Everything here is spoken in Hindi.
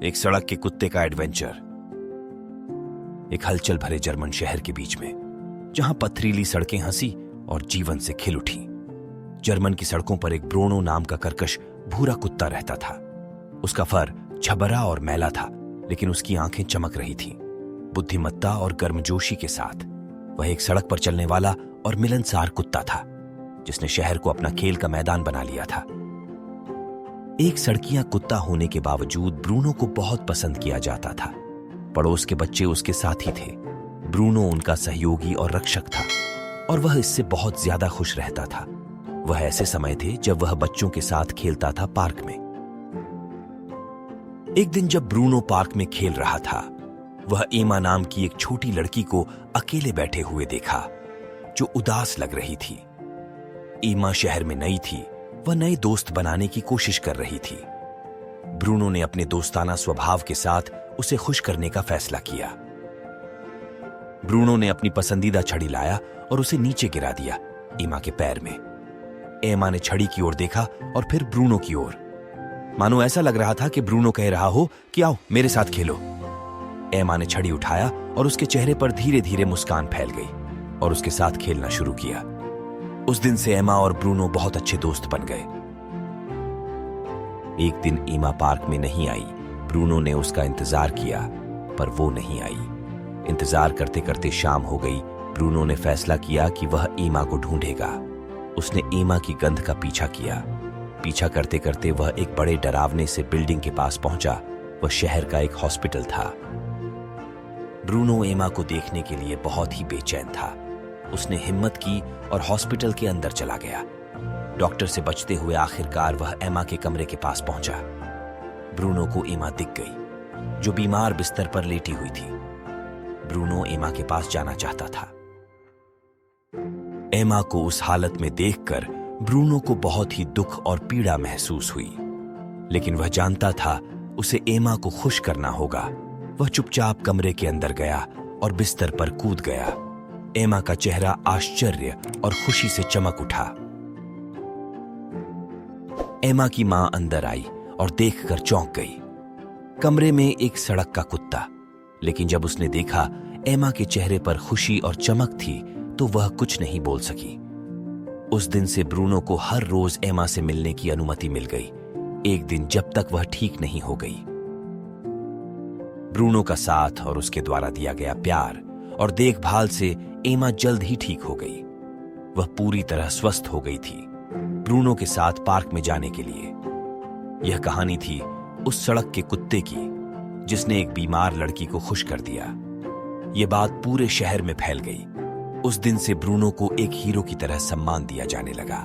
एक सड़क के कुत्ते का एडवेंचर। एक हलचल भरे जर्मन शहर के बीच में, जहां पथरीली सड़कें हंसी और जीवन से खिल उठी। जर्मन की सड़कों पर एक ब्रूनो नाम का कर्कश भूरा कुत्ता रहता था। उसका फर छबरा और मैला था, लेकिन उसकी आंखें चमक रही थीं, बुद्धिमत्ता और गर्मजोशी के साथ। वह एक सड़क पर चलने वाला और मिलनसार कुत्ता था, जिसने शहर को अपना खेल का मैदान बना लिया था। एक सड़कियां कुत्ता होने के बावजूद ब्रूनो को बहुत पसंद किया जाता था। पड़ोस के बच्चे उसके साथी थे। ब्रूनो उनका सहयोगी और रक्षक था, और वह इससे बहुत ज्यादा खुश रहता था। वह ऐसे समय थे जब वह बच्चों के साथ खेलता था पार्क में। एक दिन जब ब्रूनो पार्क में खेल रहा था, वह एमा नाम की एक छोटी लड़की को अकेले बैठे हुए देखा, जो उदास लग रही थी। एमा शहर में नई थी, वह नए दोस्त बनाने की कोशिश कर रही थी। ब्रूनो ने अपने दोस्ताना स्वभाव के साथ उसे खुश करने का फैसला किया। ब्रूनो ने अपनी पसंदीदा छड़ी लाया और उसे नीचे गिरा दिया, एमा के पैर में। एमा ने छड़ी की ओर देखा और फिर ब्रूनो की ओर, मानो ऐसा लग रहा था कि ब्रूनो कह रहा हो कि आओ मेरे साथ खेलो। एमा ने छड़ी उठाया और उसके चेहरे पर धीरे धीरे मुस्कान फैल गई और उसके साथ खेलना शुरू किया। उस दिन से एमा और ब्रूनो बहुत अच्छे दोस्त बन गए। एक दिन एमा पार्क में नहीं आई। ब्रूनो ने उसका इंतजार किया, पर वो नहीं आई। इंतजार करते करते शाम हो गई। ब्रूनो ने फैसला किया कि वह एमा को ढूंढेगा। उसने एमा की गंध का पीछा किया। पीछा करते करते वह एक बड़े डरावने से बिल्डिंग के पास पहुंचा। वह शहर का एक हॉस्पिटल था। ब्रूनो एमा को देखने के लिए बहुत ही बेचैन था। उसने हिम्मत की और हॉस्पिटल के अंदर चला गया। डॉक्टर से बचते हुए आखिरकार वह एमा के कमरे के पास पहुंचा। ब्रूनो को एमा दिख गई, जो बीमार बिस्तर पर लेटी हुई थी। ब्रूनो एमा के पास जाना चाहता था। एमा को उस हालत में देखकर ब्रूनो को बहुत ही दुख और पीड़ा महसूस हुई, लेकिन वह जानता था उसे एमा को खुश करना होगा। वह चुपचाप कमरे के अंदर गया और बिस्तर पर कूद गया। एमा का चेहरा आश्चर्य और खुशी से चमक उठा। एमा की मां अंदर आई और देखकर चौंक गई। कमरे में एक सड़क का कुत्ता, लेकिन जब उसने देखा एमा के चेहरे पर खुशी और चमक थी, तो वह कुछ नहीं बोल सकी। उस दिन से ब्रूनो को हर रोज एमा से मिलने की अनुमति मिल गई, एक दिन जब तक वह ठीक नहीं हो गई। ब्रूनो का साथ और उसके द्वारा दिया गया प्यार और देखभाल से एमा जल्द ही ठीक हो गई। वह पूरी तरह स्वस्थ हो गई थी, ब्रूनो के साथ पार्क में जाने के लिए। यह कहानी थी उस सड़क के कुत्ते की, जिसने एक बीमार लड़की को खुश कर दिया। यह बात पूरे शहर में फैल गई। उस दिन से ब्रूनो को एक हीरो की तरह सम्मान दिया जाने लगा।